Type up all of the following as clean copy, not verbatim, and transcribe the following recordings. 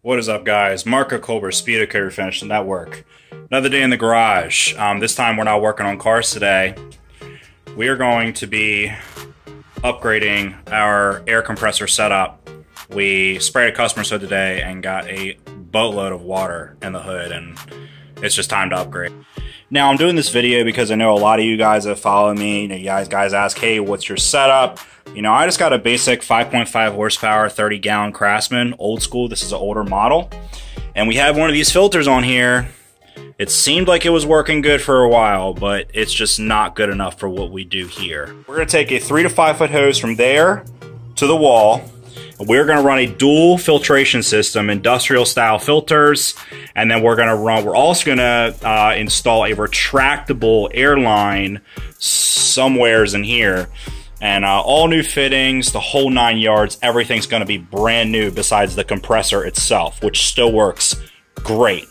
What is up, guys? Marco Colbert, Speedocoder Finish and Network. Another day in the garage. This time we're not working on cars today. We are going to be upgrading our air compressor setup. We sprayed a customer so today and got a boatload of water in the hood, and it's just time to upgrade. Now, I'm doing this video because I know a lot of you guys that follow me, you guys ask, hey, what's your setup? I just got a basic 5.5 horsepower, 30-gallon Craftsman, old school. This is an older model. And we have one of these filters on here. It seemed like it was working good for a while, but it's just not good enough for what we do here. We're gonna take a 3 to 5 foot hose from there to the wall. We're gonna run a dual filtration system, industrial style filters, and then we're also gonna install a retractable air line somewheres in here. And all new fittings, the whole 9 yards, everything's gonna be brand new besides the compressor itself, which still works great.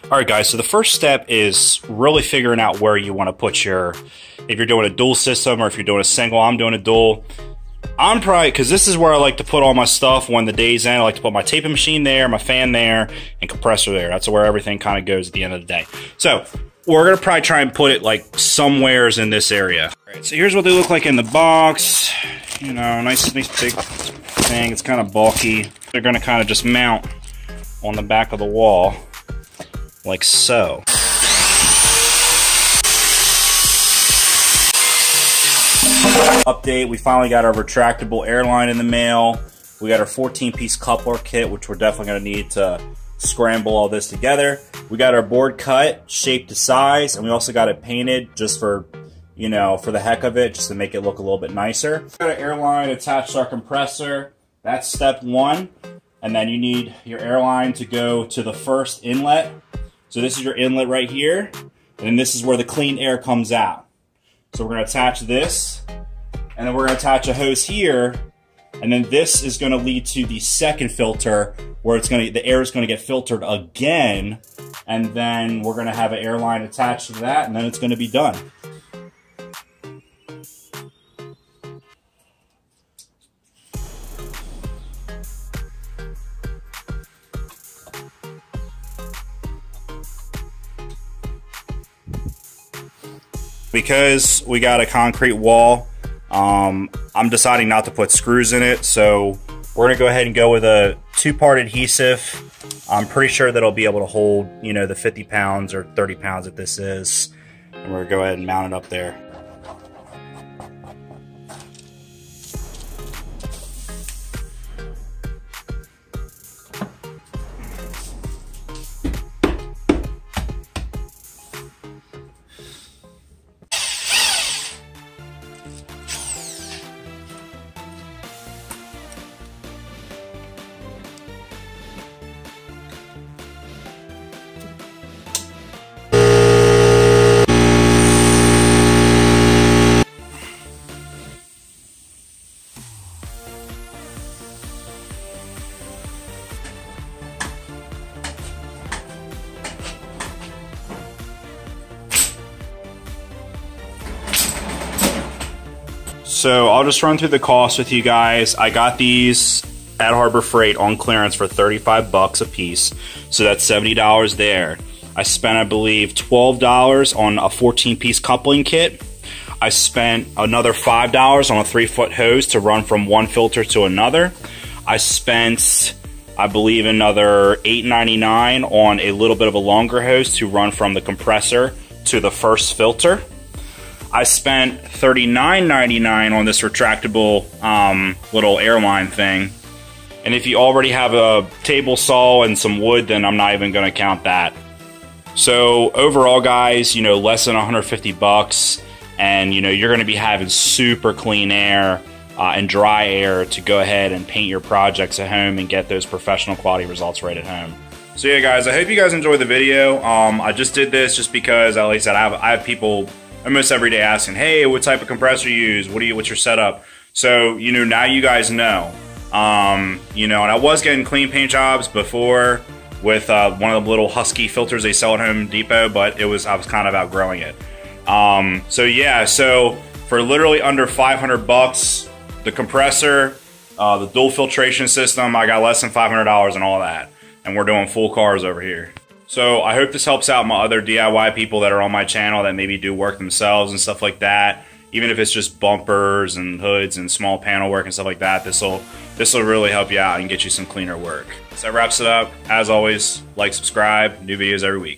Alright guys, so the first step is really figuring out where you want to put your, if you're doing a dual system or if you're doing a single. I'm doing a dual. I'm probably, because this is where I like to put all my stuff when the day's end. I like to put my taping machine there, my fan there, and compressor there. That's where everything kind of goes at the end of the day. So we're going to probably try and put it like somewheres in this area. Alright, so here's what they look like in the box. Nice big thing. It's kind of bulky. They're going to kind of just mount on the back of the wall. Like so. Update, we finally got our retractable airline in the mail. We got our 14-piece coupler kit, which we're definitely gonna need to scramble all this together. We got our board cut, shaped to size, and we also got it painted just for, for the heck of it, just to make it look a little bit nicer. We got an airline attached to our compressor. That's step one. And then you need your airline to go to the first inlet. So this is your inlet right here, and then this is where the clean air comes out. So we're going to attach this, and then we're going to attach a hose here, and then this is going to lead to the second filter where the air is going to get filtered again, and then we're going to have an air line attached to that, and then it's going to be done. Because we got a concrete wall, I'm deciding not to put screws in it, so we're gonna go ahead and go with a 2-part adhesive. I'm pretty sure that it'll be able to hold, the 50 pounds or 30 pounds that this is. And we're gonna go ahead and mount it up there. So I'll just run through the cost with you guys. I got these at Harbor Freight on clearance for 35 bucks a piece. So that's $70 there. I spent, I believe, $12 on a 14-piece coupling kit. I spent another $5 on a 3-foot hose to run from one filter to another. I spent, I believe, another $8.99 on a little bit of a longer hose to run from the compressor to the first filter. I spent $39.99 on this retractable little airline thing. And if you already have a table saw and some wood, then I'm not even going to count that. So overall, guys, less than 150 bucks, and you're going to be having super clean air and dry air to go ahead and paint your projects at home and get those professional quality results right at home. So yeah, guys, I hope you guys enjoyed the video. I just did this just because, like I said, I have people almost every day asking, hey, what type of compressor you use? What's your setup? So, now you guys know. You know, and I was getting clean paint jobs before with one of the little Husky filters they sell at Home Depot, but I was kind of outgrowing it. So yeah, so for literally under 500 bucks, the compressor, the dual filtration system, I got less than $500 and all that. And we're doing full cars over here. So I hope this helps out my other DIY people that are on my channel that maybe do work themselves and stuff like that. Even if it's just bumpers and hoods and small panel work and stuff like that, this will really help you out and get you some cleaner work. So that wraps it up. As always, like, subscribe, new videos every week.